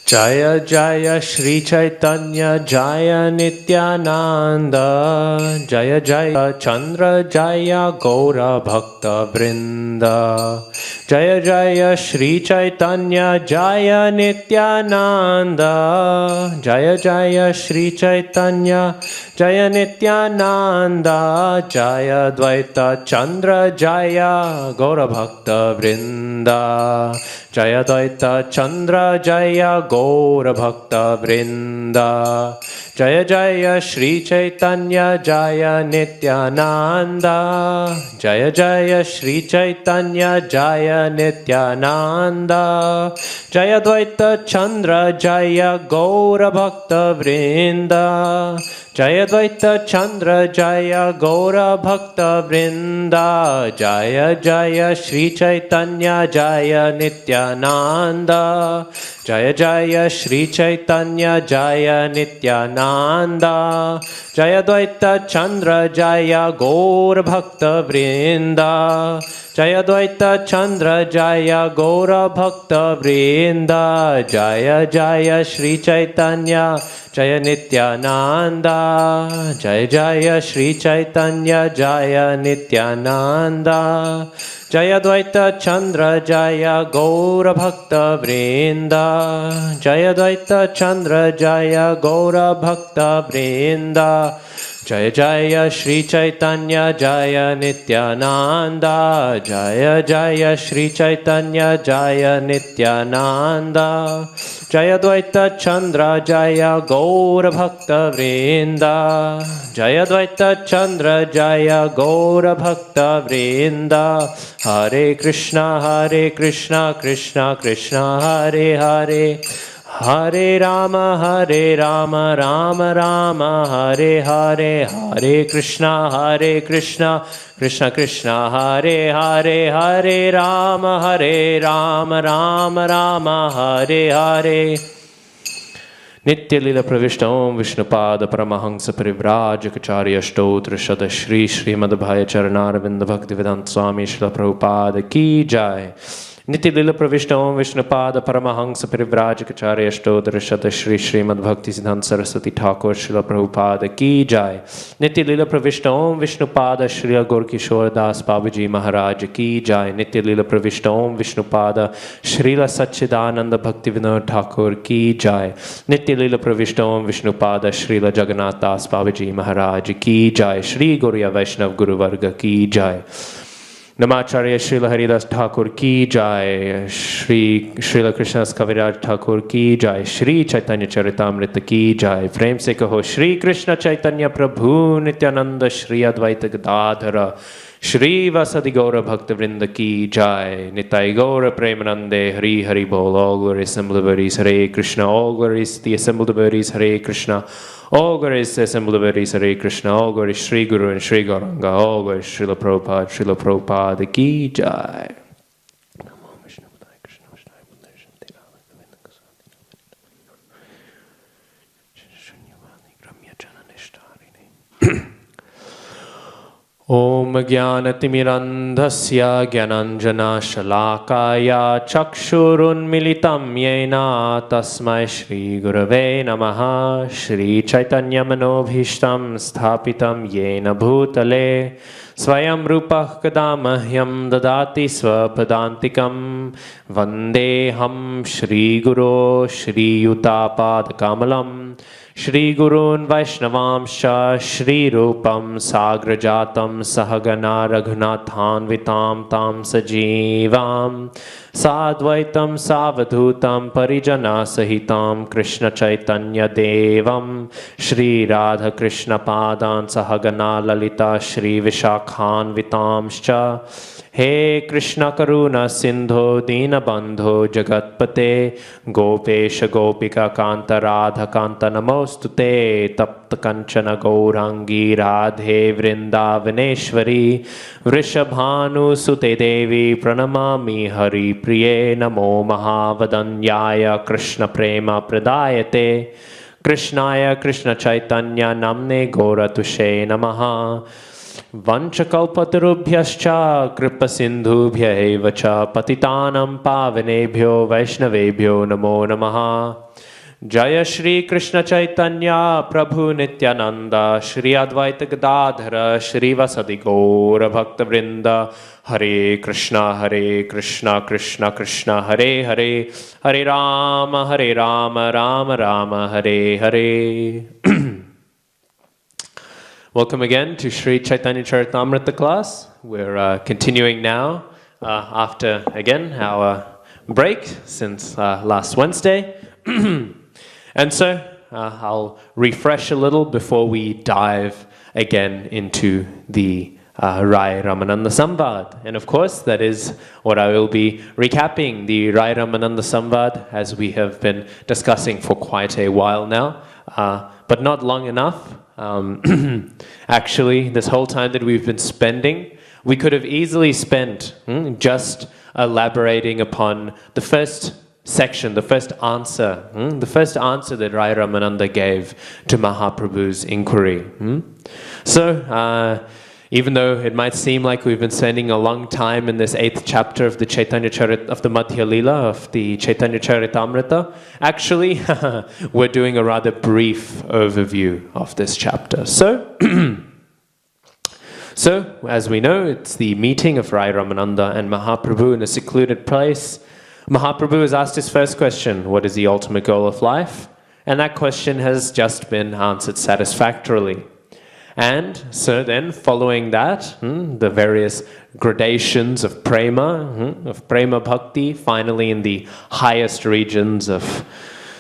Jaya Jaya Shri Chaitanya Jaya Nityananda Jaya Jaya Chandra Jaya Gaura Bhakta Vrinda Jaya Jaya Shri Chaitanya Jaya Nityananda Jaya Jaya Shri Chaitanya Jaya Nityananda Jaya Dvaita Chandra Jaya Gaura Bhakta Vrinda Jaya Dvaita Chandra Jaya Gaura Bhakta Vrinda Jaya Jaya Shri Chaitanya Jaya Nityananda Jaya Jaya Shri Chaitanya Jaya Nityananda Jaya Dvaita Chandra Jaya Gaura Bhakta Vrinda Jaya Dvaita Chandra Jaya Gaura Bhakta Vrinda Jaya Jaya Shri Chaitanya Jaya Nityananda Jaya Jaya Shri Chaitanya Jaya Nityananda Jaya Dvaita Chandra Jaya Gaura Bhakta Vrinda Jaya Dvaita Chandra Jaya Gaura Bhakta Vrinda Jaya Jaya Shri Chaitanya Jaya Nityananda Jaya Jaya Shri Chaitanya Jaya Nityananda Jaya Dvaita Chandra Jaya Gaura Bhakta Vrinda Jaya Dvaita Chandra Jaya Gaura Bhakta Vrinda Jaya Jaya Shri Chaitanya Jaya Nityananda Jaya Jaya Shri Chaitanya Jaya Nityananda Jaya Dvaita Chandra Jaya Gaura Bhakta Vrinda Jaya Dvaita Chandra Jaya Gaura Bhakta Vrinda Hare Krishna Krishna Krishna Hare Hare Hare Rama Rama Rama Hare Hare Hare Krishna Krishna Krishna Hare Hare Hare Rama Rama Rama Hare Hare Nitya Lila Pravishta Om Vishnupad Paramahansa Parivrajacharya Stotra Shada Shri Srimad Bhaya Charanaravinda Bhaktivedanta Swami Srila Prabhupada Ki Jai Nitya Lila Pravishta Om Vishnupada Paramahansa Parivrajacharya Stotra Shada Shri Srimad Bhakti Siddhanta Saraswati Thakur Srila Prabhupada Ki Jai Nitya Lila Pravishta Om Vishnupada Srila Gorkishore Das Babaji Maharaj Ki Jai Nitya Lila Pravishta Om Vishnupada Srila Satchidananda Bhaktivinoda Thakur Ki Jai Nitya Lila Pravishta Om Vishnupada Srila Jagannath Das Babaji Maharaj Ki Jai Shri Gaudiya Vaishnav Guru Varga Ki Jai Namacharya Srila Haridas Thakur Ki Jai Srila Krishnas Kaviraj Thakur Ki Jai Shri Caitanya Caritamrita Ki Jai Prem se kaho Shri Krishna Chaitanya Prabhu Nityananda Shri Advaita Gadadhara Shri Vasadi Gaura Bhakta Vrinda Ki Jai Nitai Gaura Premanande Hari Hari Bol All glory assembled devotees Hare Krishna All glories the assembled devotees Hare Krishna All glories the assembled devotees Hare Krishna All glories Shri Guru and Shri Gauranga All glories Srila Prabhupada Ki Jai Om Jnanatimirandhasya Jnananjana Shalakaya Chakshurunmilitam Yena Tasmai Shri Gurave Namaha Shri Chaitanya Manobhishtam Sthapitam Yena Bhutale Swayam Rupah Kadamahyam Dadati Swapadantikam Vandeham Shri Guru Shri Yutapad Kamalam Shri Gurun Vaishnavamsha Shri Rupam Sagrajatam Sahagana Raghunathan Vitam Tam Sajivam Sadvaitam Savadhutam Parijana Sahitam Krishna Chaitanya Devam Shri Radha Krishna Padan Sahagana Lalita Shri Vishakhan Vitamscha He Krishna Karuna Sindho Dina Bandho Jagatpate Gopesha Gopika Kanta Radha Kanta Namostute Tapta Kanchana Gaurangi Radhe Vrindavaneshwari Vrishabhanu Sute Devi Pranamami Hari Priye Namo Mahavadanyaya Krishna Prema Pradayate Krishnaya Krishna Chaitanya Namne Gauratushe Namaha Vanchakalpatarubhyascha kripasindhubhya eva cha patitanam pavanebhyo vaishnavebhyo namo namaha. Jaya Shri Krishna Chaitanya Prabhu Nityananda Shri Advaita Gadadhara Shri Vasadi Gaura Bhakta Vrinda Hare Krishna Krishna Krishna Hare Hare Hare Rama Rama Rama Hare Hare. Welcome again to Sri Caitanya Caritamrita class. We're continuing now after again our break since last Wednesday. And so I'll refresh a little before we dive again into the Rai Ramananda Samvad. And of course, that is what I will be recapping, the Rai Ramananda Samvad, as we have been discussing for quite a while now, but not long enough. Actually, this whole time that we've been spending, we could have easily spent just elaborating upon the first section, the first answer that Rai Ramananda gave to Mahaprabhu's inquiry. So, even though it might seem like we've been spending a long time in this 8th chapter of the Madhya Lila, of the Caitanya Caritamrita, actually, we're doing a rather brief overview of this chapter. So, as we know, it's the meeting of Rai Ramananda and Mahaprabhu in a secluded place. Mahaprabhu has asked his first question, what is the ultimate goal of life? And that question has just been answered satisfactorily. And so then, following that, the various gradations of prema bhakti, finally in the highest regions of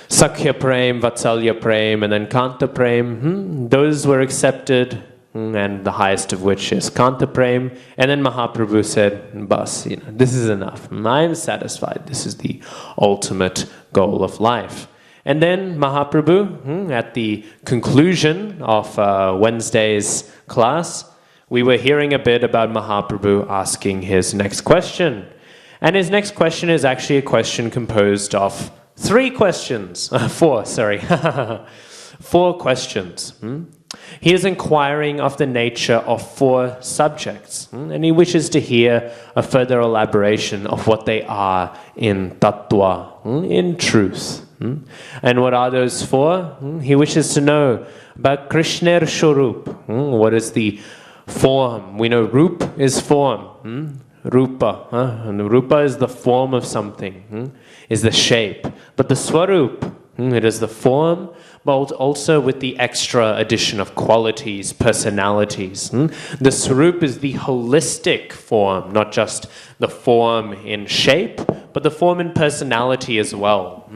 Sakhya Prem, Vatsalya Prem, and then Kanta Prem, those were accepted, and the highest of which is Kanta Prem. And then Mahaprabhu said, Bas, this is enough. I'm satisfied. This is the ultimate goal of life. And then Mahaprabhu, at the conclusion of Wednesday's class, we were hearing a bit about Mahaprabhu asking his next question. And his next question is actually a question composed of four questions. He is inquiring of the nature of 4 subjects, and he wishes to hear a further elaboration of what they are in tattva, in truth. And what are those 4? He wishes to know about Krishner Swarup. What is the form? We know Rup is form. Rupa. And Rupa is the form of something, is the shape. But the Swarup, it is the form, but also with the extra addition of qualities, personalities. The Swarup is the holistic form, not just the form in shape, but the form in personality as well.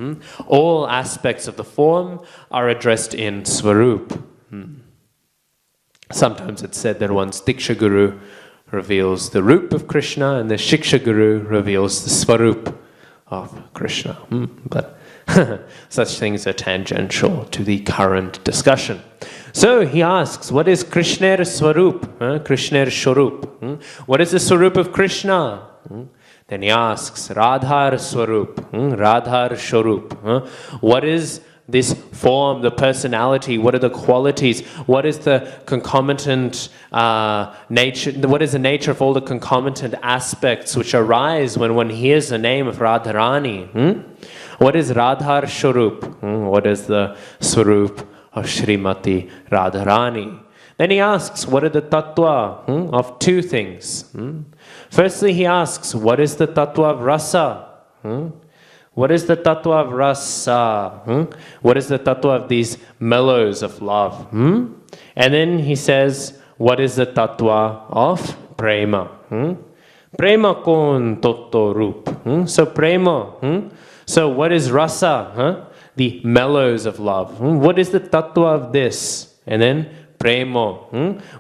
All aspects of the form are addressed in Swarup. Sometimes it's said that one's Diksha Guru reveals the Rup of Krishna, and the Shiksha Guru reveals the Swarup of Krishna. But such things are tangential to the current discussion. So he asks, what is Krishner Swarup? Krishner Swarup. What is the Swarup of Krishna? Then he asks, Radhar Swarup. Radhar Swarup. What is this form, the personality? What are the qualities? What is the concomitant nature? What is the nature of all the concomitant aspects which arise when one hears the name of Radharani? What is Radhar Swarup? What is the Swarup of Srimati Radharani? Then he asks, what are the tattva of 2 things? Firstly, he asks, what is the tattva of rasa? What is the tattva of rasa? What is the tattva of these mellows of love? And then he says, what is the tattva of prema? Prema kon totto rup. So prema. So what is rasa? The mellows of love. What is the tattva of this? And then prema.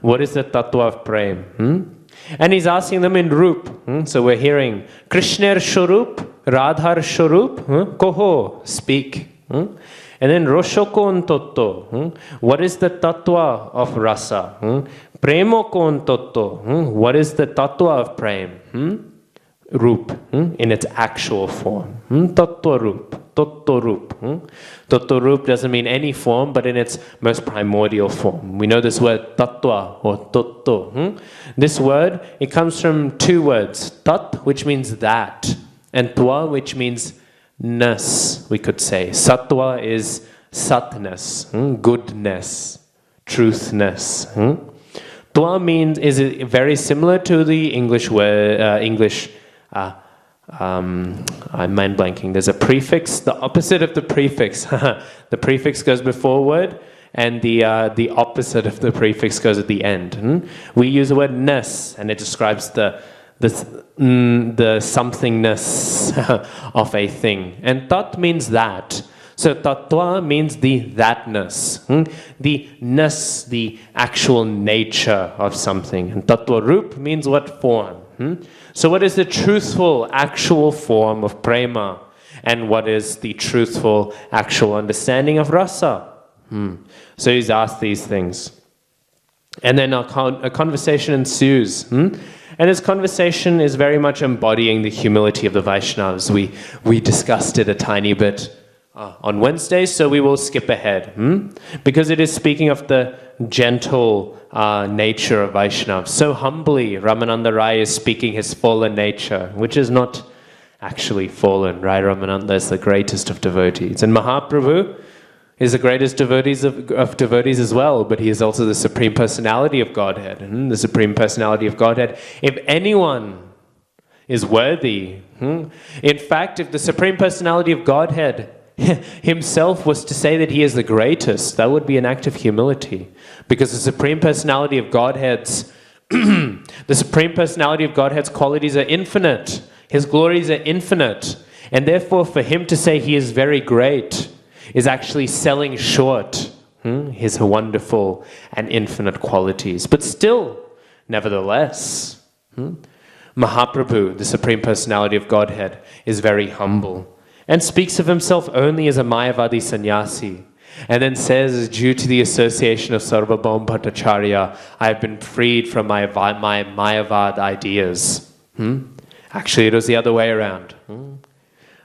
What is the tattva of prem? And he's asking them in rup. So we're hearing Krishner Swarup, Radhar Swarup, Koho, speak. And then Roshokon Totto, what is the tattva of rasa? Premokon Totto, what is the tattva of prem? Rup, in its actual form. Tattva Rup, Tottorup. Tottorup doesn't mean any form, but in its most primordial form. We know this word tattva or totto. This word, it comes from two words. Tat, which means that, and twa, which means ness, we could say. Sattva is satness, goodness, truthness. Twa means is very similar to the English word. I'm mind blanking. There's a prefix, the opposite of the prefix. The prefix goes before word, and the opposite of the prefix goes at the end. We use the word ness, and it describes the somethingness of a thing. And tat means that. So tattva means the thatness, the ness, the actual nature of something. And tattva rup means what form. So what is the truthful, actual form of prema? And what is the truthful, actual understanding of rasa? So he's asked these things. And then a conversation ensues. And this conversation is very much embodying the humility of the Vaishnavas. We discussed it a tiny bit on Wednesday, so we will skip ahead. Because it is speaking of the gentle nature of Vaishnavas. So humbly, Ramananda Rai is speaking his fallen nature, which is not actually fallen, right? Ramananda is the greatest of devotees. And Mahaprabhu is the greatest devotees of devotees as well, but he is also the Supreme Personality of Godhead. The Supreme Personality of Godhead. If anyone is worthy, in fact, if the Supreme Personality of Godhead himself was to say that he is the greatest, that would be an act of humility. Because the Supreme Personality of Godhead's qualities are infinite. His glories are infinite. And therefore, for him to say he is very great is actually selling short his wonderful and infinite qualities. But still, nevertheless, Mahaprabhu, the Supreme Personality of Godhead, is very humble and speaks of himself only as a Mayavadi sannyasi, and then says, due to the association of Sarvabhauma Bhattacharya, I have been freed from my Mayavad ideas. Actually, it was the other way around.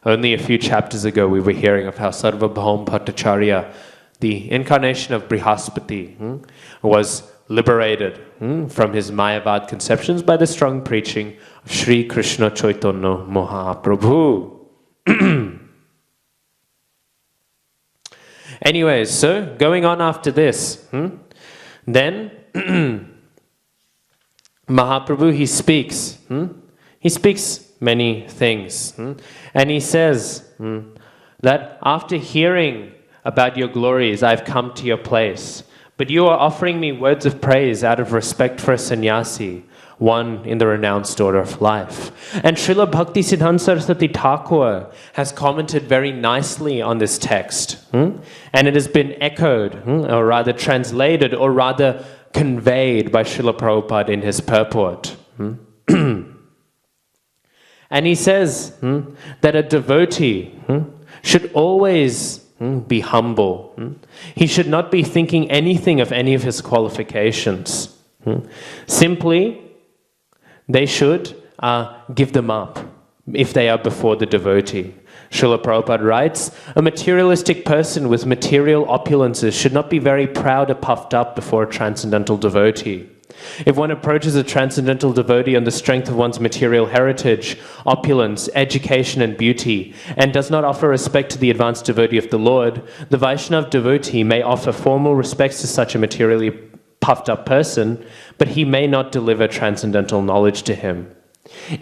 Only a few chapters ago, we were hearing of how Sarvabhauma Bhattacharya, the incarnation of Brihaspati, was liberated from his Mayavad conceptions by the strong preaching of Sri Krishna Chaitanya Mahaprabhu. Anyways, so going on after this, then Mahaprabhu, he speaks. He speaks many things. And he says that after hearing about your glories, I've come to your place. But you are offering me words of praise out of respect for a sannyasi, one in the renounced order of life. And Srila Bhakti Siddhanta Saraswati Thakur has commented very nicely on this text. And it has been echoed, or rather translated, or rather conveyed by Srila Prabhupada in his purport. And he says that a devotee should always be humble. He should not be thinking anything of any of his qualifications. Simply, they should give them up if they are before the devotee. Srila Prabhupada writes, a materialistic person with material opulences should not be very proud or puffed up before a transcendental devotee. If one approaches a transcendental devotee on the strength of one's material heritage, opulence, education, and beauty, and does not offer respect to the advanced devotee of the Lord, the Vaishnava devotee may offer formal respects to such a materially puffed up person, but he may not deliver transcendental knowledge to him.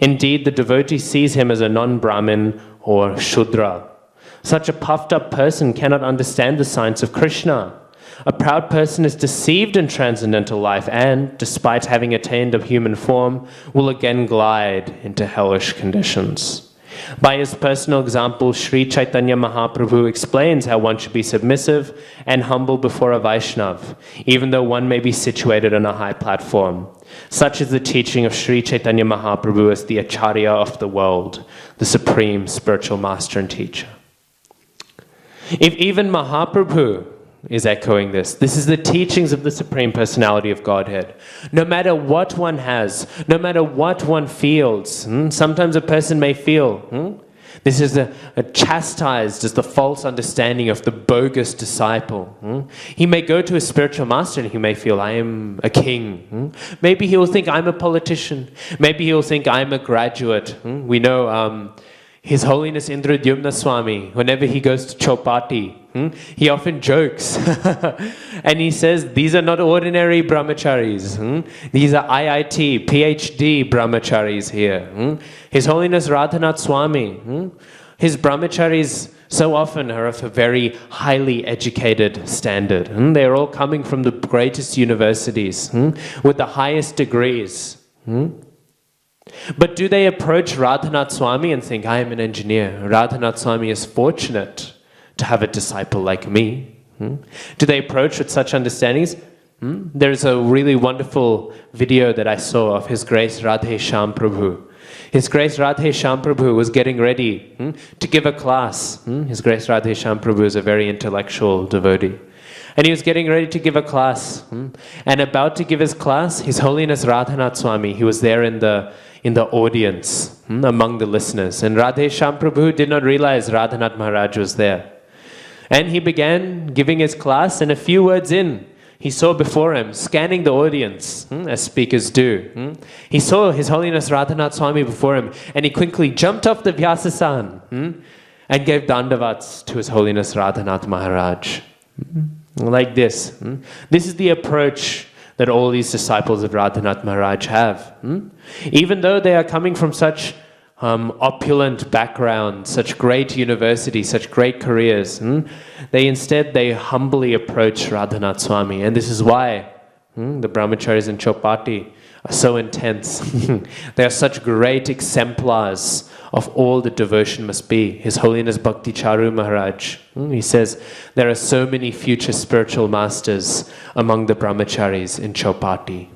Indeed, the devotee sees him as a non-Brahmin or Shudra. Such a puffed up person cannot understand the science of Krishna. A proud person is deceived in transcendental life and, despite having attained a human form, will again glide into hellish conditions. By his personal example, Sri Chaitanya Mahaprabhu explains how one should be submissive and humble before a Vaishnav, even though one may be situated on a high platform. Such is the teaching of Sri Chaitanya Mahaprabhu as the Acharya of the world, the supreme spiritual master and teacher. If even Mahaprabhu is echoing this is the teachings of the Supreme Personality of Godhead. No matter what one has, no matter what one feels, sometimes a person may feel This is chastised as the false understanding of the bogus disciple. He may go to a spiritual master and he may feel, I am a king. Maybe he will think, I'm a politician. Maybe he will think, I'm a graduate. We know His Holiness Indradyumna Swami, whenever he goes to Chopati, he often jokes and he says, these are not ordinary brahmacharis. These are IIT, PhD brahmacharis here. His Holiness Radhanath Swami, his brahmacharis so often are of a very highly educated standard. They're all coming from the greatest universities with the highest degrees. But do they approach Radhanath Swami and think, I am an engineer. Radhanath Swami is fortunate to have a disciple like me. Do they approach with such understandings? There's a really wonderful video that I saw of His Grace Radhe Shyam Prabhu. His Grace Radhe Shyam Prabhu was getting ready to give a class. His Grace Radhe Shyam Prabhu is a very intellectual devotee. And he was getting ready to give a class. And about to give his class, His Holiness Radhanath Swami, he was there in the audience, among the listeners. And Radhe Shyam Prabhu did not realize Radhanath Maharaj was there. And he began giving his class, and a few words in, he saw before him, scanning the audience, as speakers do. He saw His Holiness Radhanath Swami before him, and he quickly jumped off the Vyasasan and gave dandavats to His Holiness Radhanath Maharaj. Like this. This is the approach that all these disciples of Radhanath Maharaj have. Even though they are coming from such opulent backgrounds, such great universities, such great careers, they humbly approach Radhanath Swami. And this is why the brahmacharis in Chopati are so intense. They are such great exemplars of all that devotion must be. His Holiness Bhakti Charu Maharaj, he says, there are so many future spiritual masters among the brahmacharis in Chopati.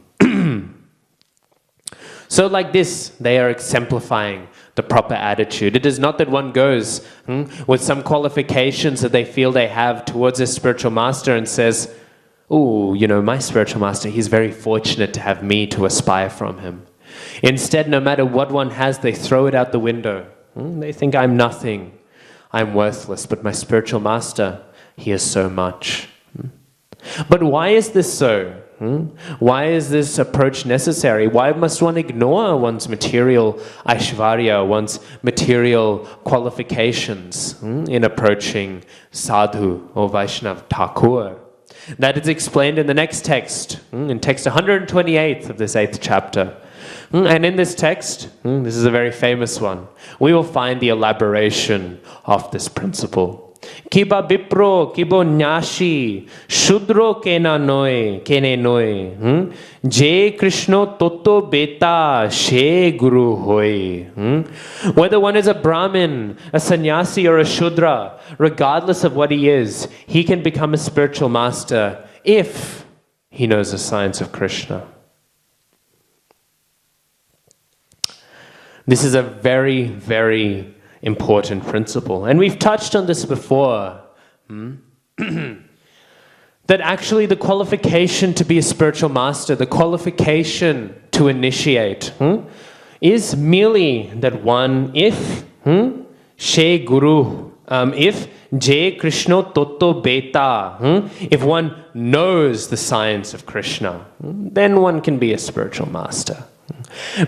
So like this, they are exemplifying the proper attitude. It is not that one goes with some qualifications that they feel they have towards a spiritual master and says, oh, my spiritual master, he's very fortunate to have me to aspire from him. Instead, no matter what one has, they throw it out the window. They think, I'm nothing, I'm worthless, but my spiritual master, he is so much. But why is this so? Why is this approach necessary? Why must one ignore one's material aishvarya, one's material qualifications in approaching sadhu or Vaishnav Thakur? That is explained in the next text, in text 128 of this 8th chapter. And in this text, this is a very famous one, we will find the elaboration of this principle. Kiba bipro, kibo nyashi, shudro kena noe, kene noe, je Krishno toto beta, she guru hoy. Whether one is a Brahmin, a sannyasi, or a Shudra, regardless of what he is, he can become a spiritual master if he knows the science of Krishna. This is a very, very important principle. And we've touched on this before. That actually the qualification to be a spiritual master, the qualification to initiate, is merely that one, if She Guru, if Je Krishna Toto Beta, if one knows the science of Krishna, then one can be a spiritual master.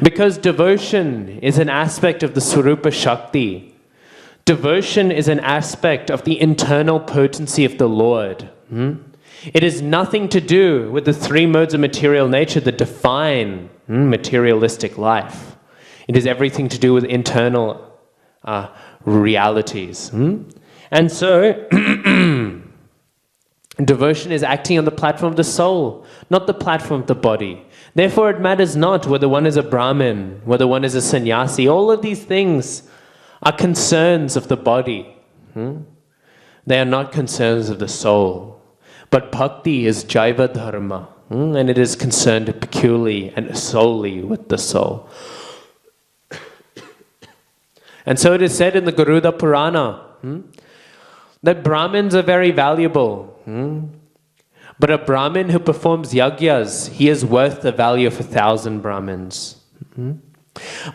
Because devotion is an aspect of the Swarupa Shakti. Devotion is an aspect of the internal potency of the Lord. It has nothing to do with the three modes of material nature that define materialistic life. It has everything to do with internal realities. And so, devotion is acting on the platform of the soul, not the platform of the body. Therefore, it matters not whether one is a Brahmin, whether one is a sannyasi. All of these things are concerns of the body. They are not concerns of the soul. But bhakti is jaiva dharma, and it is concerned peculiarly and solely with the soul. And so it is said in the Garuda Purana that Brahmins are very valuable. But a Brahmin who performs yagyas, he is worth the value of 1,000 Brahmins.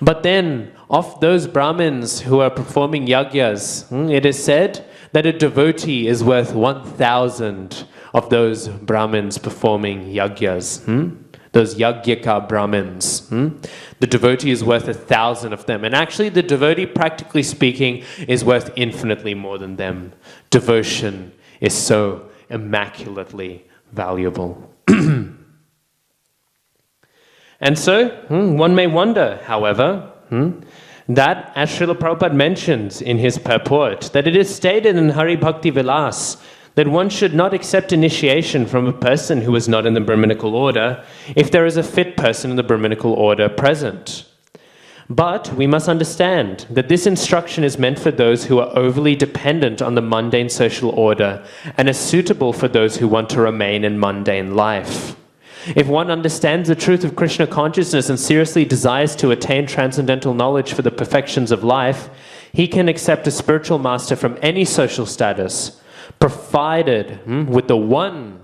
But then, of those Brahmins who are performing yagyas, it is said that a devotee is worth 1,000 of those Brahmins performing yagyas. Those yagyaka Brahmins. The devotee is worth 1,000 of them. And actually, the devotee, practically speaking, is worth infinitely more than them. Devotion is so immaculately valuable. And so, one may wonder, however, that, as Srila Prabhupada mentions in his purport, that it is stated in Hari Bhakti Vilas that one should not accept initiation from a person who is not in the Brahminical order if there is a fit person in the Brahminical order present. But we must understand that this instruction is meant for those who are overly dependent on the mundane social order and is suitable for those who want to remain in mundane life. If one understands the truth of Krishna consciousness and seriously desires to attain transcendental knowledge for the perfections of life, he can accept a spiritual master from any social status, provided with the one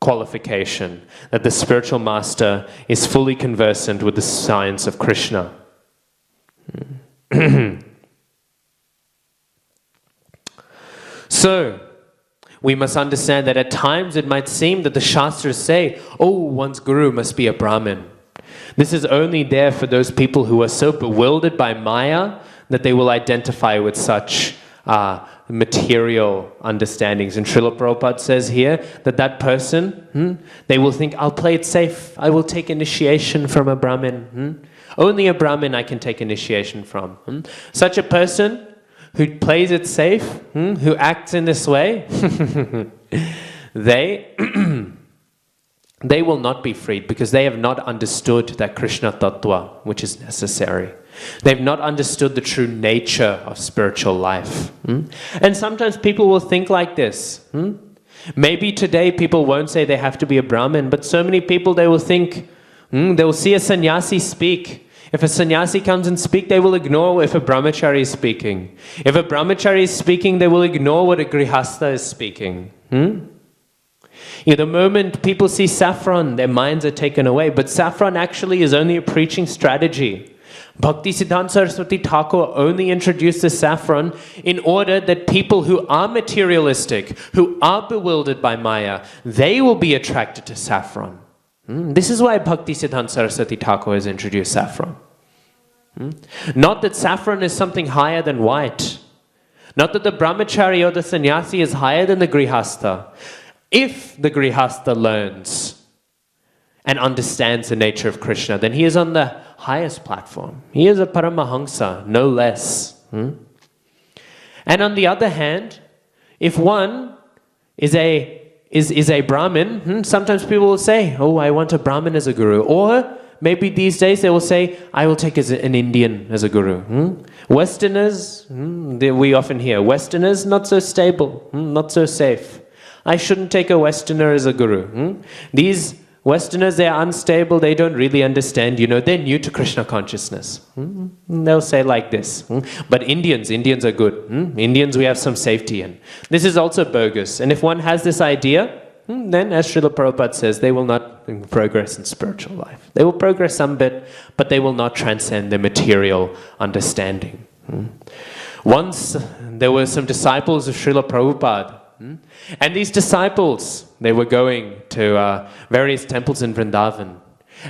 qualification that the spiritual master is fully conversant with the science of Krishna. So, we must understand that at times it might seem that the Shastras say, oh, one's guru must be a Brahmin. This is only there for those people who are so bewildered by Maya that they will identify with such material understandings. And Srila Prabhupada says here that that person, they will think, I'll play it safe. I will take initiation from a Brahmin. Only a Brahmin I can take initiation from. Such a person who plays it safe, who acts in this way, they will not be freed because they have not understood that Krishna Tattva, which is necessary. They've not understood the true nature of spiritual life. And sometimes people will think like this. Maybe today people won't say they have to be a Brahmin, but so many people, they will think, they will see a sannyasi speak. If a sannyasi comes and speak, they will ignore if a brahmachari is speaking. If a brahmachari is speaking, they will ignore what a grihastha is speaking. The moment people see saffron, their minds are taken away. But saffron actually is only a preaching strategy. Bhaktisiddhanta Saraswati Thakur only introduced the saffron in order that people who are materialistic, who are bewildered by Maya, they will be attracted to saffron. This is why Bhaktisiddhanta Saraswati Thakur has introduced saffron. Not that saffron is something higher than white. Not that the brahmachari or the sannyasi is higher than the grihastha. If the grihastha learns and understands the nature of Krishna, then he is on the highest platform. He is a paramahamsa, no less. And on the other hand, if one is a Brahmin, sometimes people will say, oh, I want a Brahmin as a guru. Or maybe these days they will say, I will take an Indian as a guru. Westerners, we often hear, Westerners, not so stable, not so safe. I shouldn't take a Westerner as a guru. These Westerners, they are unstable, they don't really understand, they're new to Krishna consciousness. They'll say like this. But Indians are good. Indians, we have some safety in. This is also bogus. And if one has this idea, then as Srila Prabhupada says, they will not progress in spiritual life. They will progress some bit, but they will not transcend their material understanding. Once, there were some disciples of Srila Prabhupada. And these disciples, they were going to various temples in Vrindavan.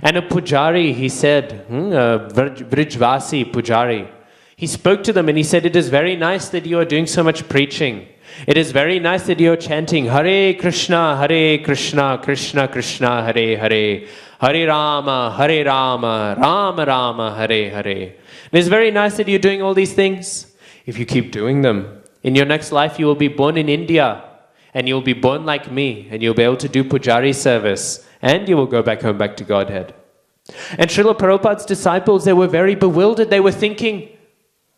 And a pujari, he said, a Vrijvasi pujari, he spoke to them and he said, it is very nice that you are doing so much preaching. It is very nice that you are chanting Hare Krishna, Krishna Krishna, Hare Hare, Hare Rama, Rama Rama, Hare Hare. It is very nice that you're doing all these things. If you keep doing them, in your next life, you will be born in India, and you'll be born like me, and you'll be able to do pujari service, and you will go back home, back to Godhead. And Srila Prabhupada's disciples, they were very bewildered. They were thinking,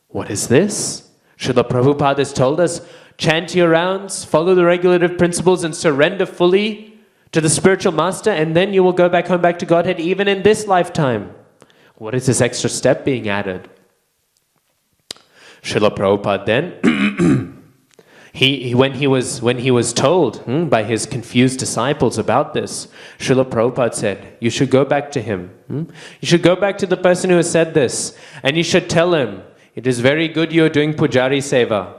what is this? Srila Prabhupada has told us, chant your rounds, follow the regulative principles, and surrender fully to the spiritual master, and then you will go back home, back to Godhead, even in this lifetime. What is this extra step being added? Srila Prabhupada then, When he was told by his confused disciples about this, Srila Prabhupada said, you should go back to him. You should go back to the person who has said this, and you should tell him, it is very good you are doing Pujari Seva.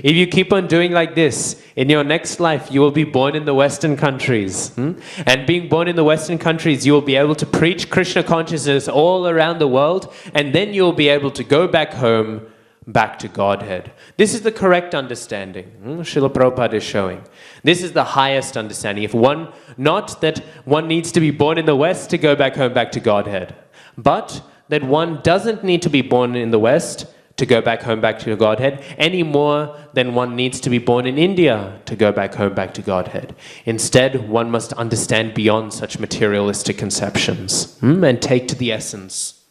If you keep on doing like this, in your next life, you will be born in the Western countries. And being born in the Western countries, you will be able to preach Krishna consciousness all around the world, and then you will be able to go back home, back to Godhead. This is the correct understanding. Srila Prabhupada is showing. This is the highest understanding. Not that one needs to be born in the West to go back home, back to Godhead, but that one doesn't need to be born in the West to go back home, back to Godhead, any more than one needs to be born in India to go back home, back to Godhead. Instead, one must understand beyond such materialistic conceptions and take to the essence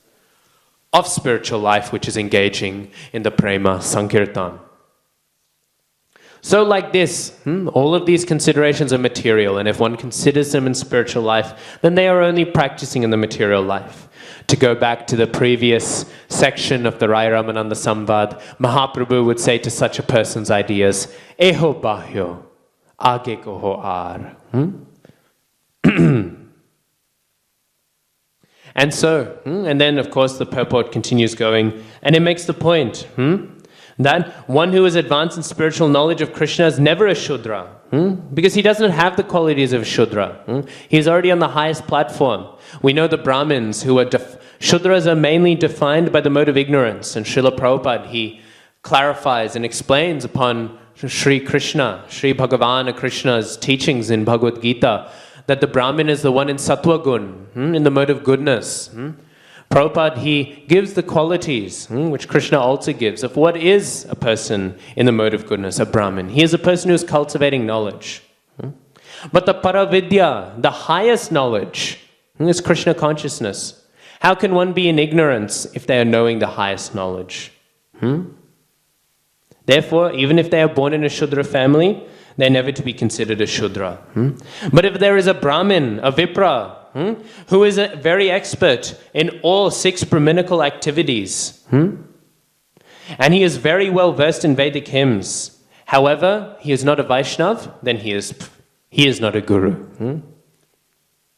of spiritual life, which is engaging in the prema sankirtan. So like this, all of these considerations are material, and if one considers them in spiritual life, then they are only practicing in the material life. To go back to the previous section of the Rai Ramananda Samvad, Mahaprabhu would say to such a person's ideas, Eho bahyo, age koho ar. And so, and then of course the purport continues going, and it makes the point that one who is advanced in spiritual knowledge of Krishna is never a Shudra, because he doesn't have the qualities of Shudra. He's already on the highest platform. We know the Brahmins who are Shudras are mainly defined by the mode of ignorance, and Srila Prabhupada, he clarifies and explains upon Sri Krishna, Sri Bhagavan Krishna's teachings in Bhagavad Gita, that the Brahmin is the one in Sattva Gun, in the mode of goodness. Prabhupada, he gives the qualities, which Krishna also gives, of what is a person in the mode of goodness, a Brahmin. He is a person who is cultivating knowledge. But the Paravidya, the highest knowledge, is Krishna consciousness. How can one be in ignorance if they are knowing the highest knowledge? Therefore, even if they are born in a Shudra family, they're never to be considered a Shudra. But if there is a Brahmin, a Vipra, who is very expert in all 6 Brahminical activities, and he is very well versed in Vedic hymns, however, he is not a Vaishnav, then he is not a Guru.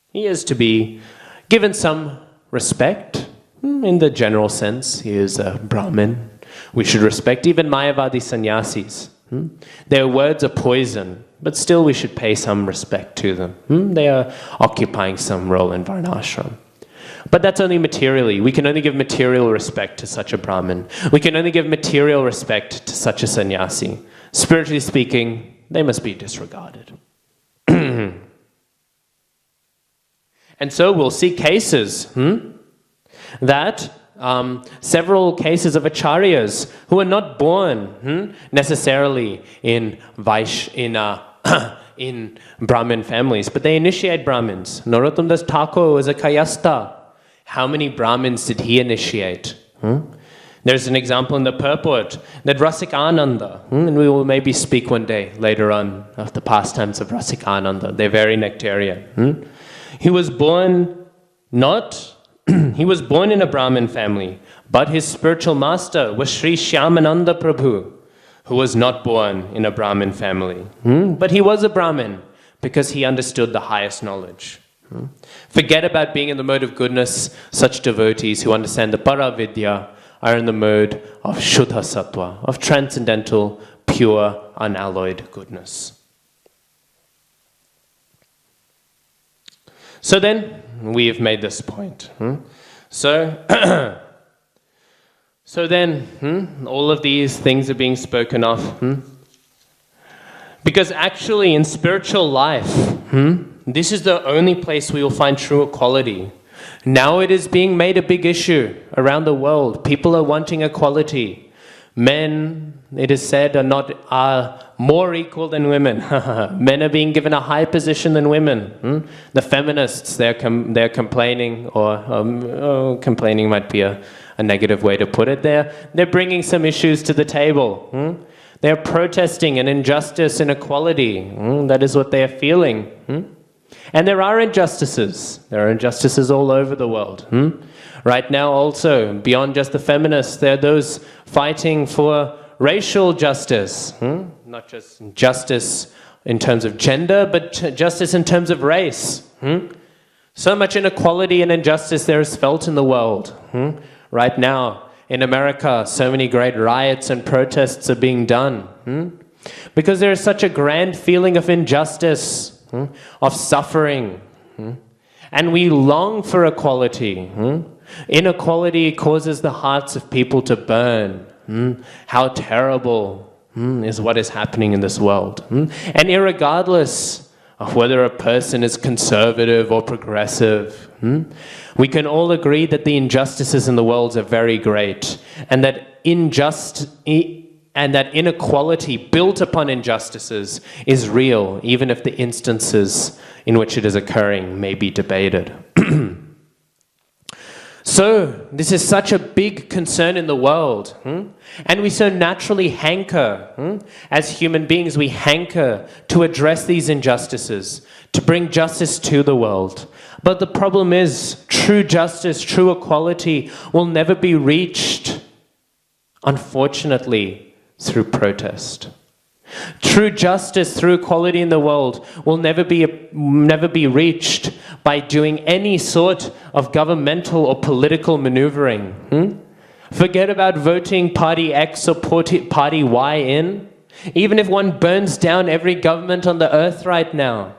He is to be given some respect, in the general sense. He is a Brahmin. We should respect even Mayavadi sannyasis. Their words are poison, but still we should pay some respect to them. They are occupying some role in Varnashram. But that's only materially. We can only give material respect to such a Brahmin. We can only give material respect to such a sannyasi. Spiritually speaking, they must be disregarded. And so we'll see cases that several cases of acharyas who are not born necessarily in Brahmin families, but they initiate Brahmins. Narottam Das Thakur was a Kayasta. How many Brahmins did he initiate? There's an example in the purport that Rasik Ananda, and we will maybe speak one day later on of the pastimes of Rasik Ananda. They're very nectarian. He was born he was born in a Brahmin family, but his spiritual master was Sri Shyamananda Prabhu, who was not born in a Brahmin family. But he was a Brahmin because he understood the highest knowledge. Forget about being in the mode of goodness. Such devotees who understand the Paravidya are in the mode of Shuddha Sattva, of transcendental, pure, unalloyed goodness. So then, we have made this point. So then, all of these things are being spoken of. Because actually, in spiritual life, this is the only place we will find true equality. Now it is being made a big issue around the world. People are wanting equality. Men, it is said, are more equal than women. Men are being given a higher position than women. The feminists, they're complaining, or complaining might be a negative way to put it. They're bringing some issues to the table. They're protesting an injustice, inequality. That is what they are feeling. And there are injustices. There are injustices all over the world. Right now also, beyond just the feminists, there are those fighting for racial justice. not just justice in terms of gender, but justice in terms of race. So much inequality and injustice there is felt in the world. Right now, in America, so many great riots and protests are being done. Because there is such a grand feeling of injustice, of suffering. And we long for equality. Inequality causes the hearts of people to burn. How terrible is what is happening in this world. And irregardless of whether a person is conservative or progressive, we can all agree that the injustices in the world are very great, and that inequality built upon injustices is real, even if the instances in which it is occurring may be debated. So, this is such a big concern in the world. And we so naturally hanker, as human beings, we hanker to address these injustices, to bring justice to the world. But the problem is, true justice, true equality will never be reached, unfortunately, through protest. True justice through equality in the world will never be reached by doing any sort of governmental or political maneuvering. Forget about voting party X or party Y in. Even if one burns down every government on the earth right now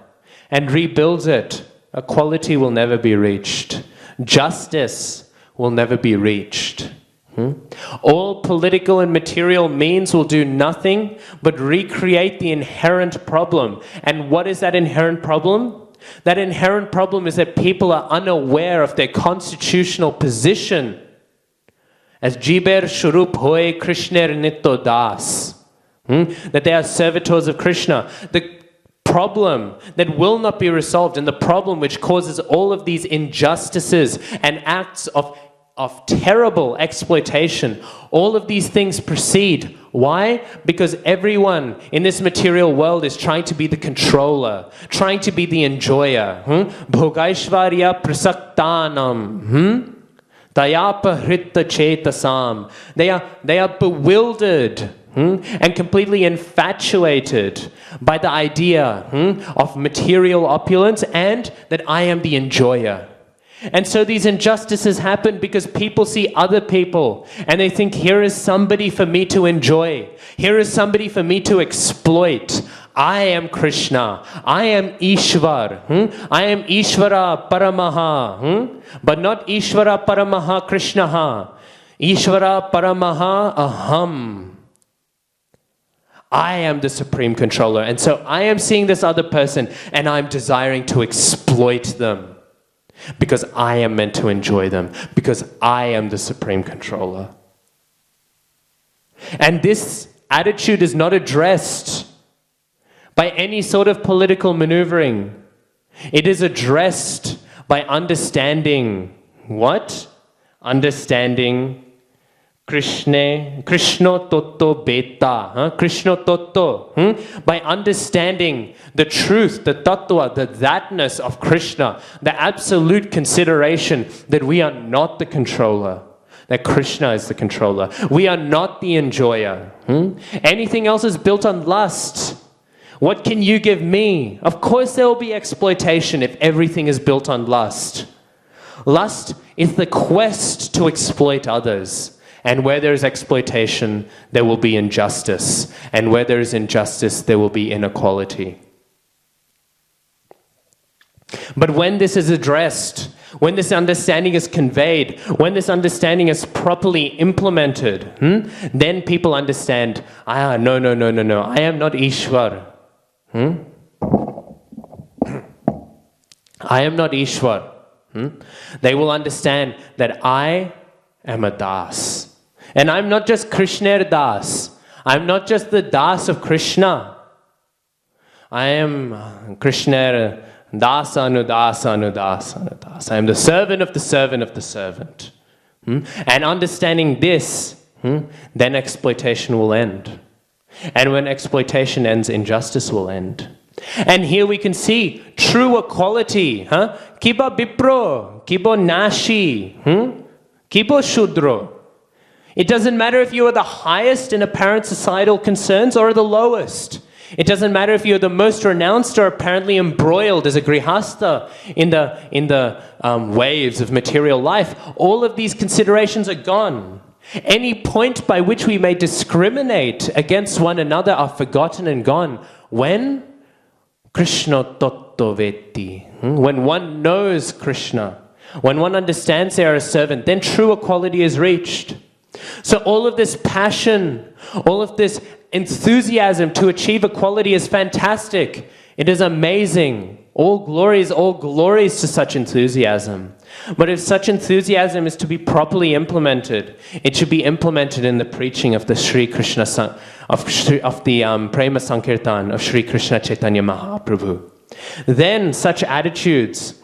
and rebuilds it, equality will never be reached. Justice will never be reached. All political and material means will do nothing but recreate the inherent problem. And what is that inherent problem? That inherent problem is that people are unaware of their constitutional position as Jiber Shurup Hoy Krishner Nitto Das. That they are servitors of Krishna. The problem that will not be resolved, and the problem which causes all of these injustices and acts of terrible exploitation, all of these things proceed. Why? Because everyone in this material world is trying to be the controller, trying to be the enjoyer. Bhogaishvarya prasaktanam. Dayapa hrita chetasam. They are bewildered and completely infatuated by the idea of material opulence and that I am the enjoyer. And so these injustices happen because people see other people and they think, here is somebody for me to enjoy. Here is somebody for me to exploit. I am Krishna. I am Ishvar. I am Ishvara Paramaha. But not Ishvara Paramaha Krishnaha. Ishvara Paramaha Aham. I am the supreme controller. And so I am seeing this other person and I'm desiring to exploit them. Because I am meant to enjoy them. Because I am the supreme controller. And this attitude is not addressed by any sort of political maneuvering. It is addressed by understanding what? Understanding Krishna Toto Beta. Krishna Toto. By understanding the truth, the tattva, the thatness of Krishna, the absolute consideration that we are not the controller, that Krishna is the controller. We are not the enjoyer. Anything else is built on lust. What can you give me? Of course there will be exploitation if everything is built on lust. Lust is the quest to exploit others. And where there is exploitation, there will be injustice. And where there is injustice, there will be inequality. But when this is addressed, when this understanding is conveyed, when this understanding is properly implemented, then people understand, no, I am not Ishwar. I am not Ishwar. They will understand that I am a Das. And I'm not just Krishna Das. I'm not just the Das of Krishna. I am Krishna Das Anudas Anudas Anudas. I am the servant of the servant of the servant. And understanding this, then exploitation will end. And when exploitation ends, injustice will end. And here we can see true equality. Kiba Bipro, Kibo Nashi, Kibo Shudro. It doesn't matter if you are the highest in apparent societal concerns or the lowest. It doesn't matter if you're the most renounced or apparently embroiled as a grihasta in the waves of material life. All of these considerations are gone. Any point by which we may discriminate against one another are forgotten and gone. When? Krishna Tattva Veti. When one knows Krishna, when one understands they are a servant, then true equality is reached. So all of this passion, all of this enthusiasm to achieve equality is fantastic. It is amazing. All glories to such enthusiasm. But if such enthusiasm is to be properly implemented, it should be implemented in the preaching of the Sri Krishna of the Prema Sankirtan of Sri Krishna Chaitanya Mahaprabhu. Then such attitudes,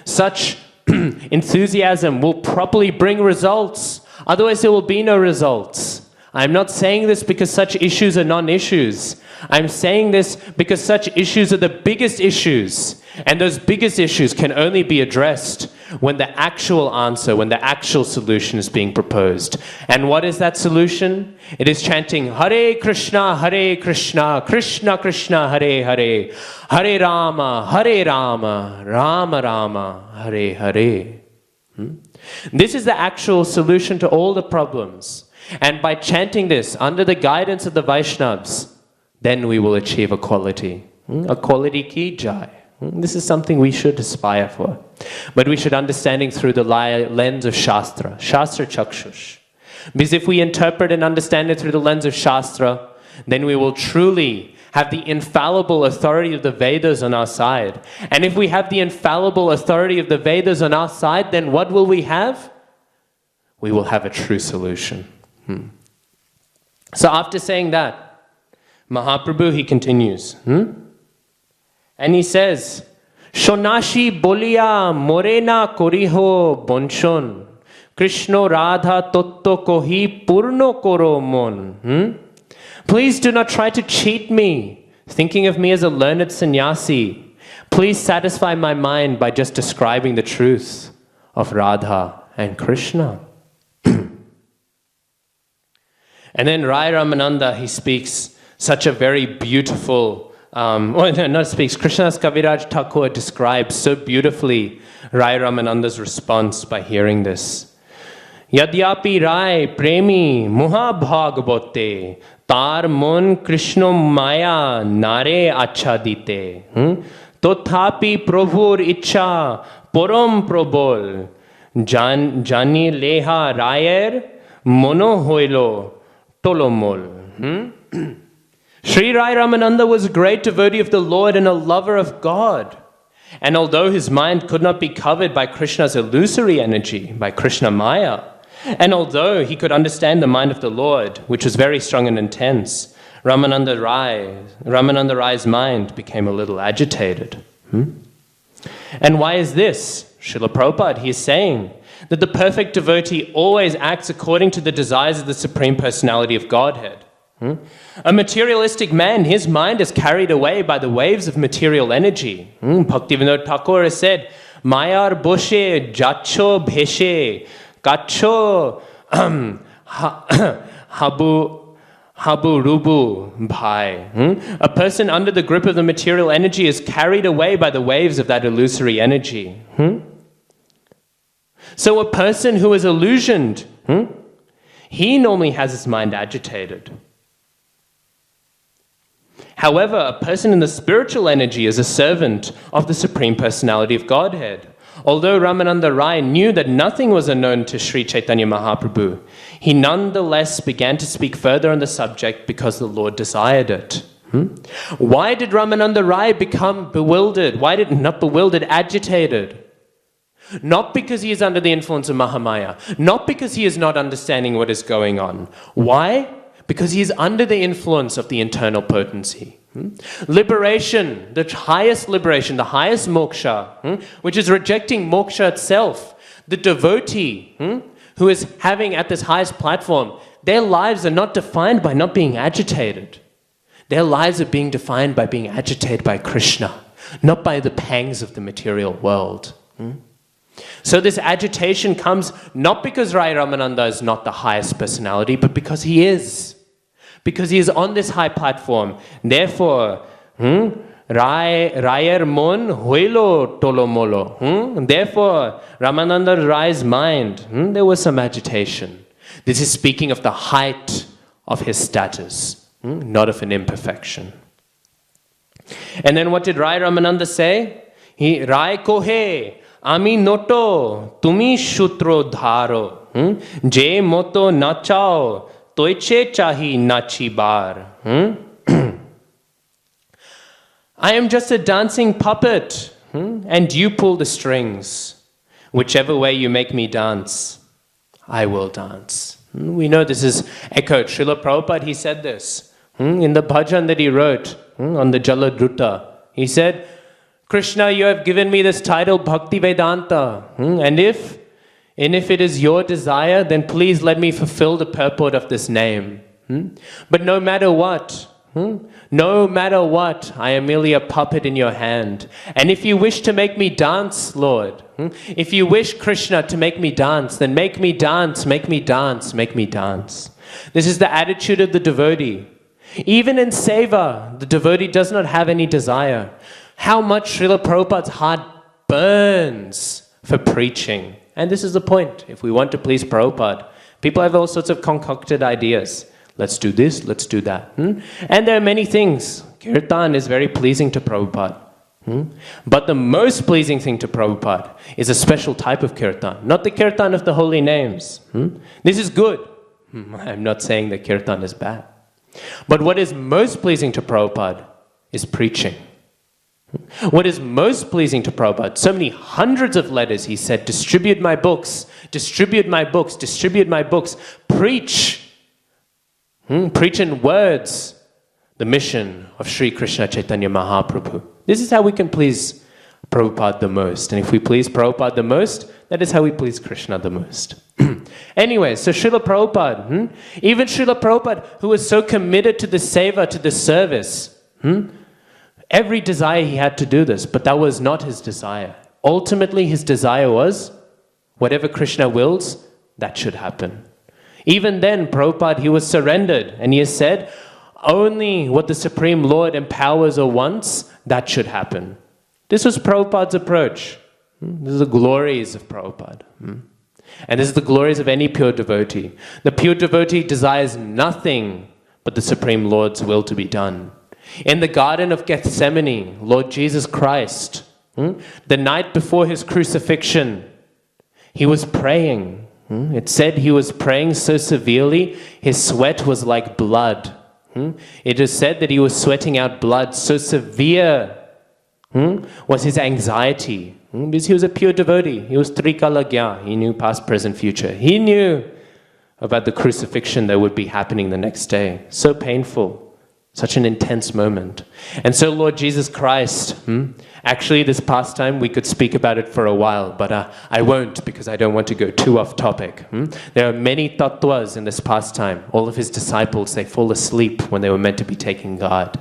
such enthusiasm will properly bring results. Otherwise there will be no results. I'm not saying this because such issues are non-issues. I'm saying this because such issues are the biggest issues. And those biggest issues can only be addressed when the actual answer, when the actual solution is being proposed. And what is that solution? It is chanting Hare Krishna, Krishna Krishna, Hare Hare, Hare Rama, Rama Rama, Hare Hare. This is the actual solution to all the problems. And by chanting this under the guidance of the Vaishnavas, then we will achieve equality. Equality ki jai. This is something we should aspire for. But we should understanding through the lens of Shastra. Shastra Chakshush. Because if we interpret and understand it through the lens of Shastra, then we will truly have the infallible authority of the Vedas on our side. And if we have the infallible authority of the Vedas on our side, then what will we have? We will have a true solution. So after saying that, Mahaprabhu, he continues. And he says, Shonashi bolia morena koriho bonshon, Krishna Radha totto kohi purno koro mon. Please do not try to cheat me, thinking of me as a learned sannyasi. Please satisfy my mind by just describing the truth of Radha and Krishna. And then Rai Ramananda, he speaks such a very beautiful, Krishnadas Kaviraj Thakur describes so beautifully Rai Ramananda's response by hearing this. Yadyapi Rai premi muha bhagavote tar mon Krishna maya nare achadite tothapi prabhur icha param prabol jani leha rayer mono hoilo tolomol. Sri Rai Ramananda was a great devotee of the Lord and a lover of God. And although his mind could not be covered by Krishna's illusory energy, by Krishna Maya, and although he could understand the mind of the Lord, which was very strong and intense, Ramananda Rai's mind became a little agitated. And why is this? Srila Prabhupada, he is saying that the perfect devotee always acts according to the desires of the Supreme Personality of Godhead. A materialistic man, his mind is carried away by the waves of material energy. Bhaktivinoda Thakur has said, Mayar boshe jacho bheshe kacho habu rubu bhai. A person under the grip of the material energy is carried away by the waves of that illusory energy. So a person who is illusioned, he normally has his mind agitated. However, a person in the spiritual energy is a servant of the Supreme Personality of Godhead. Although Ramananda Rai knew that nothing was unknown to Sri Chaitanya Mahaprabhu, he nonetheless began to speak further on the subject because the Lord desired it. Why did Ramananda Rai become bewildered? Agitated? Not because he is under the influence of Mahamaya, not because he is not understanding what is going on. Why? Because he is under the influence of the internal potency. Liberation, the highest moksha, which is rejecting moksha itself. The devotee who is having at this highest platform, their lives are not defined by not being agitated. Their lives are being defined by being agitated by Krishna, not by the pangs of the material world. So this agitation comes not because Rai Ramananda is not the highest personality, but because he is. Because he is on this high platform. Therefore, Rayer mon huilo tolomolo. Therefore, Ramananda Rai's mind, there was some agitation. This is speaking of the height of his status, not of an imperfection. And then what did Rai Ramananda say? He Rai kohe ami noto tumi shutro dharo je moto nachao toiche chahi nachi bar. I am just a dancing puppet, and you pull the strings. Whichever way you make me dance, I will dance. We know this is echoed. Srila Prabhupada, he said this in the bhajan that he wrote on the Jaladruta. He said, Krishna, you have given me this title, Bhakti Vedanta. And if it is your desire, then please let me fulfill the purport of this name. But no matter what, I am merely a puppet in your hand. And if you wish to make me dance, Lord, if you wish Krishna to make me dance, then make me dance, make me dance, make me dance. This is the attitude of the devotee. Even in seva, the devotee does not have any desire. How much Srila Prabhupada's heart burns for preaching. And this is the point. If we want to please Prabhupada, people have all sorts of concocted ideas. Let's do this, let's do that. And there are many things. Kirtan is very pleasing to Prabhupada. But the most pleasing thing to Prabhupada is a special type of kirtan, not the kirtan of the holy names. This is good. I'm not saying that kirtan is bad. But what is most pleasing to Prabhupada is preaching. What is most pleasing to Prabhupada, so many hundreds of letters he said, distribute my books, distribute my books, distribute my books, preach. Preach in words the mission of Sri Krishna Chaitanya Mahaprabhu. This is how we can please Prabhupada the most. And if we please Prabhupada the most, that is how we please Krishna the most. Anyway, so Srila Prabhupada, even Srila Prabhupada, who was so committed to the seva, to the service, every desire he had to do this, but that was not his desire. Ultimately, his desire was, whatever Krishna wills, that should happen. Even then, Prabhupada, he was surrendered, and he has said, only what the Supreme Lord empowers or wants, that should happen. This was Prabhupada's approach. This is the glories of Prabhupada. And this is the glories of any pure devotee. The pure devotee desires nothing but the Supreme Lord's will to be done. In the Garden of Gethsemane, Lord Jesus Christ, the night before his crucifixion, he was praying. It said he was praying so severely, his sweat was like blood. It is said that he was sweating out blood. So severe was his anxiety. Because he was a pure devotee. He was Trikalagya. He knew past, present, future. He knew about the crucifixion that would be happening the next day. So painful. Such an intense moment. And so Lord Jesus Christ, actually this pastime, we could speak about it for a while, but I won't because I don't want to go too off topic. There are many tattvas in this pastime. All of his disciples, they fall asleep when they were meant to be taking God.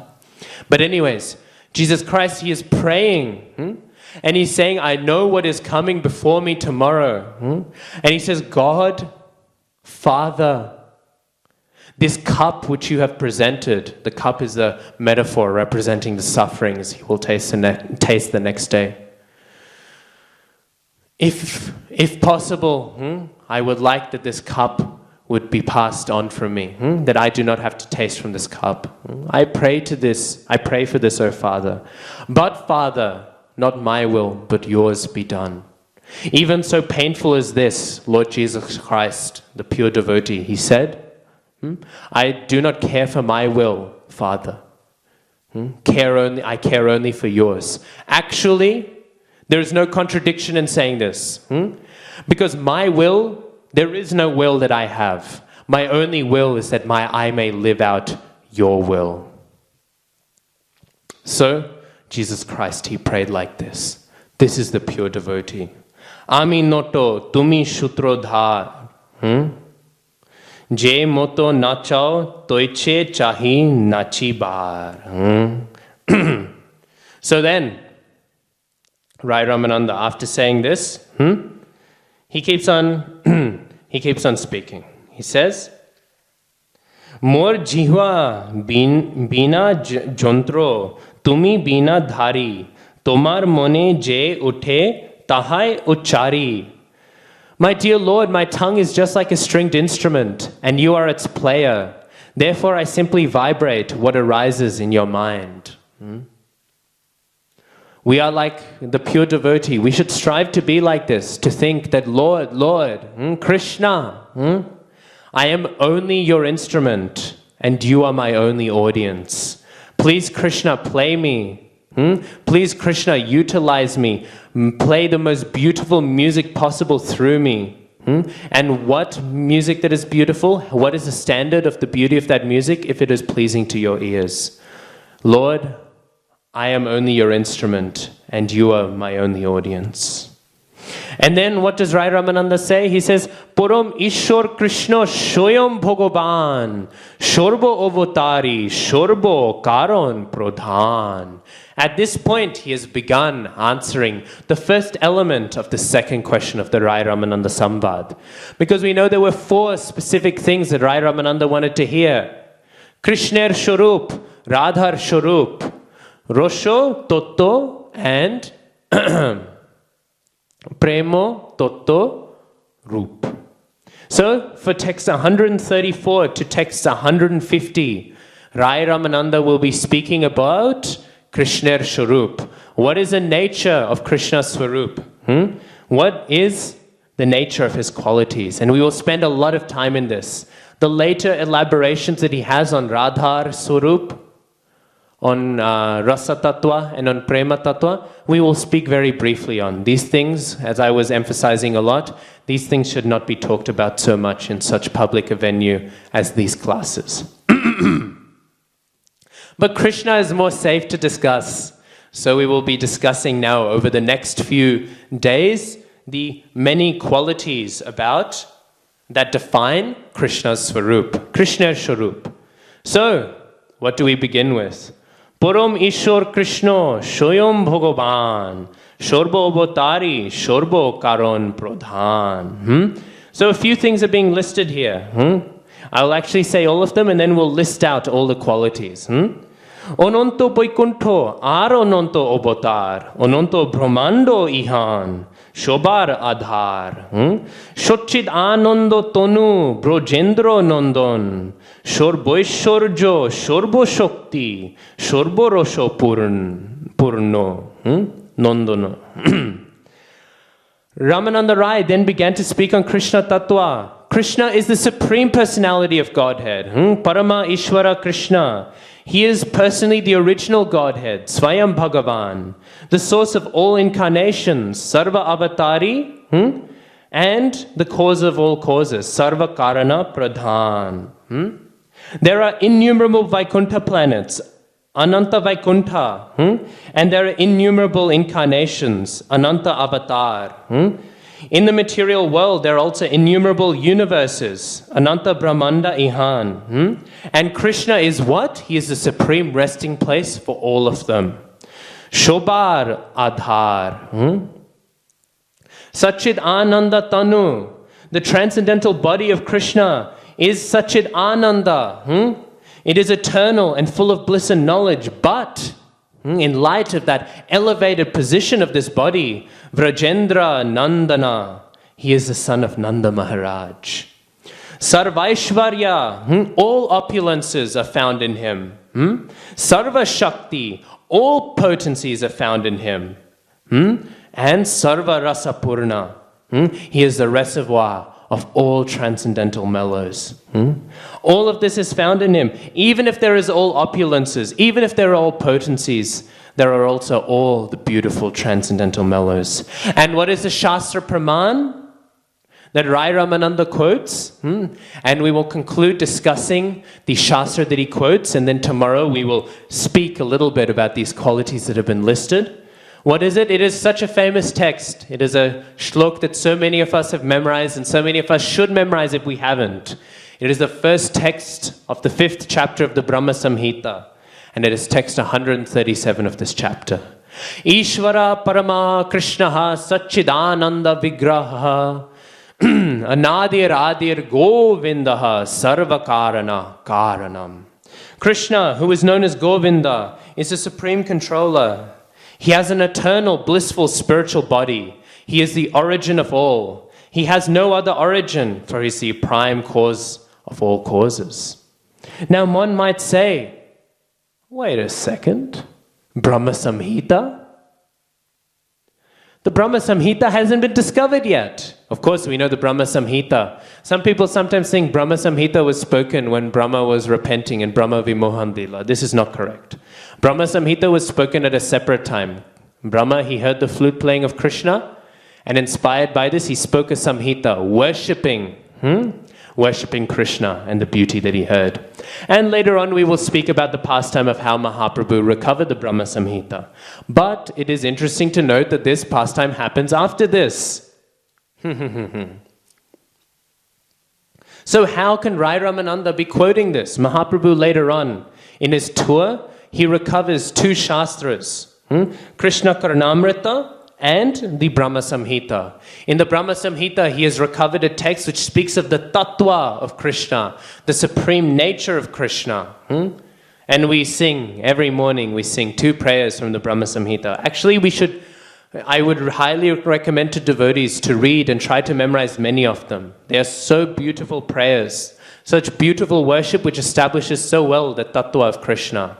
But anyways, Jesus Christ, he is praying. And he's saying, I know what is coming before me tomorrow. And he says, God, Father, this cup which you have presented, the cup is a metaphor representing the sufferings he will taste the next day. If possible, I would like that this cup would be passed on from me, that I do not have to taste from this cup. I pray for this, O Father. But Father, not my will, but yours be done. Even so painful as this, Lord Jesus Christ, the pure devotee, he said, I do not care for my will, Father. I care only for yours. Actually, there is no contradiction in saying this. Because my will, there is no will that I have. My only will is that I may live out your will. So, Jesus Christ, he prayed like this. This is the pure devotee. Ami noto tumi shutrodhar. Je moto nachao toiche chahi nachi bar. So then, Rai Ramananda, after saying this, he keeps on speaking. He says, Mor jihva bina jontro, tumi bina dhari, tomar mone je uthe, tahai uchari. My dear Lord, my tongue is just like a stringed instrument, and you are its player. Therefore, I simply vibrate what arises in your mind. We are like the pure devotee. We should strive to be like this, to think that Lord, Krishna, I am only your instrument, and you are my only audience. Please, Krishna, play me. Please, Krishna, utilize me. Play the most beautiful music possible through me. And what music that is beautiful? What is the standard of the beauty of that music? If it is pleasing to your ears. Lord, I am only your instrument, and you are my only audience. And then what does Rai Ramananda say? He says, Puram Ishwar Krishna Shoyam Bhagavan, Shorbo Avatari, Shorbo Karon Pradhan. At this point, he has begun answering the first element of the second question of the Rai Ramananda Sambad. Because we know there were 4 specific things that Rai Ramananda wanted to hear. Krishner Shorup, Radhar Shorup, Rosho, Toto, and Premo, Toto, Rup. So, for text 134 to text 150, Rai Ramananda will be speaking about Krishner Swarup. What is the nature of Krishna's Swarup? What is the nature of his qualities? And we will spend a lot of time in this. The later elaborations that he has on Radhar Swarup, on Rasa Tattva and on Prema Tattva, we will speak very briefly on. These things, as I was emphasizing a lot, these things should not be talked about so much in such public a venue as these classes. But Krishna is more safe to discuss. So we will be discussing now over the next few days the many qualities about that define Krishna's Swarup, Krishna's Swarup. So, what do we begin with? Puram Ishwar Krishna, Shoyam Bhagavan, Shorbo Avatari, Shorbo Karon Pradhan. So a few things are being listed here. I'll actually say all of them and then we'll list out all the qualities. Ononto Boikuntho, Ar Ononto Avatar, Ononto Brahmando Ihan, Shobar Adhar, Shochid Anando Tonu, Brojendro Nondon, Shorboishorjo, Shorbo Shokti, Shorbo Rosho Purno, Nondono. Ramananda Rai then began to speak on Krishna Tattva. Krishna is the supreme personality of Godhead. Parama Ishwara Krishna. He is personally the original Godhead, Swayam Bhagavan, the source of all incarnations, Sarva Avatari, and the cause of all causes, Sarva Karana Pradhan. There are innumerable Vaikuntha planets, Ananta Vaikuntha, and there are innumerable incarnations, Ananta Avatar. In the material world, there are also innumerable universes, Ananta Brahmanda Ihan. And Krishna is what? He is the supreme resting place for all of them. Shobar Adhar. Sachid Ananda Tanu. The transcendental body of Krishna is Sachid Ananda. It is eternal and full of bliss and knowledge, but in light of that elevated position of this body, Vrajendra Nandana, he is the son of Nanda Maharaj. Sarvaishvarya, all opulences are found in him. Sarva Shakti, all potencies are found in him. And Sarva Rasapurna, he is the reservoir of all transcendental mellows. All of this is found in him. Even if there is all opulences, even if there are all potencies, there are also all the beautiful transcendental mellows. And what is the Shastra Praman that Rai Ramananda quotes? And we will conclude discussing the Shastra that he quotes, and then tomorrow we will speak a little bit about these qualities that have been listed. What is it? It is such a famous text. It is a shlok that so many of us have memorized and so many of us should memorize if we haven't. It is the first text of the 5th chapter of the Brahma Samhita, and it is text 137 of this chapter. Ishvara Parama Krishnaha Satchidananda Vigraha Anadir Adir Govindaha Sarvakarana Karanam. Krishna, who is known as Govinda, is the supreme controller. He has an eternal, blissful spiritual body. He is the origin of all. He has no other origin, for he is the prime cause of all causes. Now one might say, wait a second, Brahma Samhita? The Brahma Samhita hasn't been discovered yet. Of course, we know the Brahma Samhita. Some people sometimes think Brahma Samhita was spoken when Brahma was repenting in Brahma Vimohan Lila. This is not correct. Brahma Samhita was spoken at a separate time. Brahma, he heard the flute playing of Krishna, and inspired by this, he spoke a Samhita, worshipping Krishna and the beauty that he heard. And later on, we will speak about the pastime of how Mahaprabhu recovered the Brahma Samhita. But it is interesting to note that this pastime happens after this. So how can Rai Ramananda be quoting this? Mahaprabhu later on, in his tour, he recovers two Shastras, Krishna Karnamrita and the Brahma Samhita. In the Brahma Samhita, he has recovered a text which speaks of the tattva of Krishna, the supreme nature of Krishna. And we sing, every morning we sing 2 prayers from the Brahma Samhita. Actually, I would highly recommend to devotees to read and try to memorize many of them. They are so beautiful prayers, such beautiful worship which establishes so well the tattva of Krishna.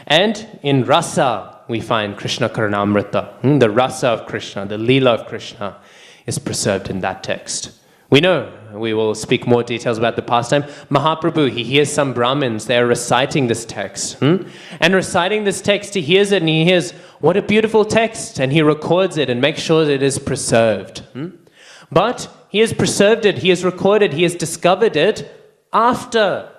And in rasa, we find Krishna Karnamrita. The rasa of Krishna, the Lila of Krishna is preserved in that text. We know, we will speak more details about the pastime. Mahaprabhu, he hears some Brahmins, they are reciting this text. And reciting this text, he hears it and he hears, what a beautiful text. And he records it and makes sure that it is preserved. But he has preserved it, he has recorded, he has discovered it after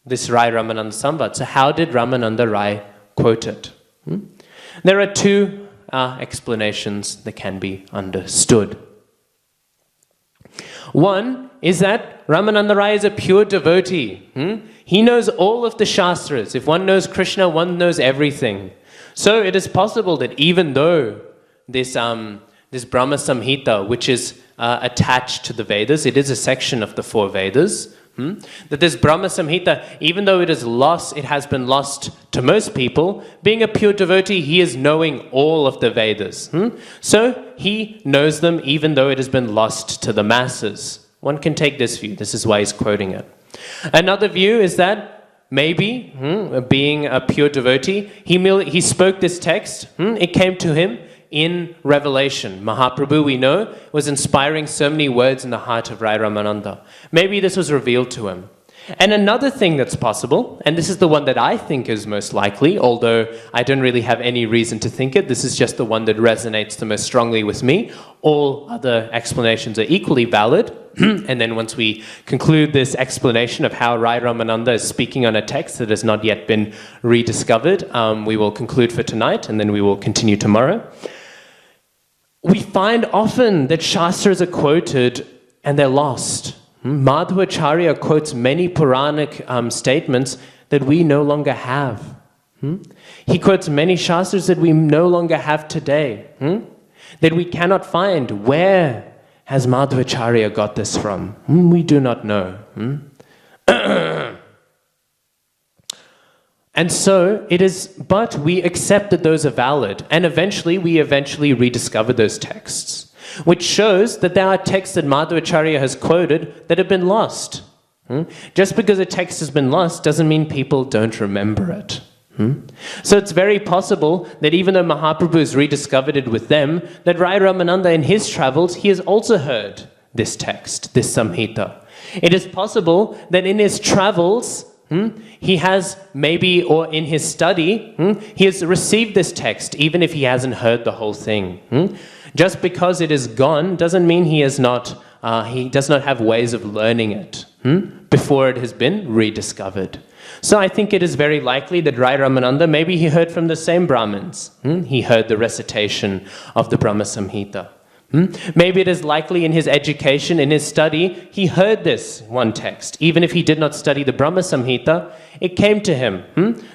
this Rai Ramananda Samvat. So how did Ramananda Rai quote it? There are 2 explanations that can be understood. One is that Ramananda Rai is a pure devotee. He knows all of the Shastras. If one knows Krishna, one knows everything. So it is possible that even though this Brahma Samhita, which is attached to the Vedas, it is a section of the 4 Vedas, that this Brahma Samhita, even though it has been lost to most people, being a pure devotee, he is knowing all of the Vedas. So he knows them even though it has been lost to the masses. One can take this view. This is why he's quoting it. Another view is that maybe, being a pure devotee, he spoke this text, it came to him in revelation. Mahaprabhu, we know, was inspiring so many words in the heart of Rai Ramananda. Maybe this was revealed to him. And another thing that's possible, and this is the one that I think is most likely, although I don't really have any reason to think it, this is just the one that resonates the most strongly with me. All other explanations are equally valid. And then once we conclude this explanation of how Rai Ramananda is speaking on a text that has not yet been rediscovered, we will conclude for tonight, and then we will continue tomorrow. We find often that Shastras are quoted and they're lost. Madhvacharya quotes many Puranic statements that we no longer have. He quotes many Shastras that we no longer have today, that we cannot find. Where has Madhvacharya got this from? We do not know. And so it is, but we accept that those are valid, and we eventually rediscover those texts, which shows that there are texts that Madhvacharya has quoted that have been lost. Just because a text has been lost doesn't mean people don't remember it. So it's very possible that even though Mahaprabhu has rediscovered it with them, that Rai Ramananda in his travels, he has also heard this text, this Samhita. It is possible that in his travels, he has maybe, or in his study, he has received this text, even if he hasn't heard the whole thing. Just because it is gone doesn't mean he does not have ways of learning it before it has been rediscovered. So I think it is very likely that Rai Ramananda, maybe he heard from the same Brahmins. He heard the recitation of the Brahma Samhita. Maybe it is likely in his education, in his study, he heard this one text. Even if he did not study the Brahma Samhita, it came to him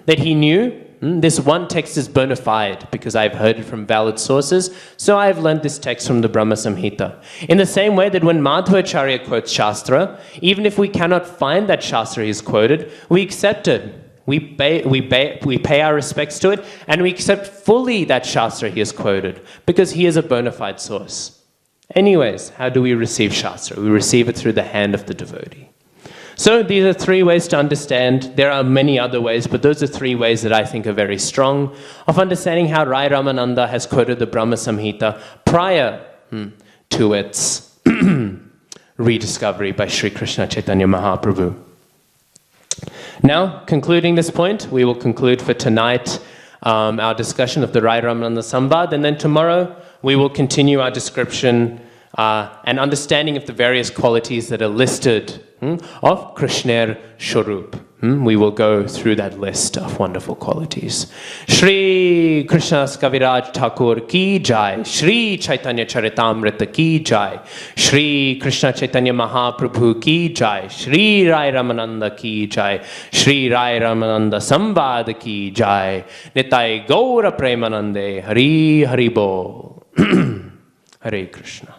that he knew this one text is bona fide because I've heard it from valid sources, so I've learned this text from the Brahma Samhita. In the same way that when Madhvacharya quotes Shastra, even if we cannot find that Shastra he is quoted, we accept it. We pay our respects to it, and we accept fully that Shastra he has quoted, because he is a bona fide source. Anyways, how do we receive Shastra? We receive it through the hand of the devotee. So these are 3 ways to understand. There are many other ways, but those are 3 ways that I think are very strong of understanding how Rai Ramananda has quoted the Brahma Samhita prior to its rediscovery by Sri Krishna Chaitanya Mahaprabhu. Now, concluding this point, we will conclude for tonight our discussion of the Rai Ramananda Sambad, and then tomorrow we will continue our description and understanding of the various qualities that are listed of Krishner Swarup. We will go through that list of wonderful qualities. Shri Krishna Kaviraj Thakur ki jai. Shri Caitanya Caritamrita ki jai. Shri Krishna Chaitanya Mahaprabhu ki jai. Shri Rai Ramananda ki jai. Shri Rai Ramananda Sambad ki jai. Nitai Gaura Premanande. Hari Hari Bol. Hare Krishna.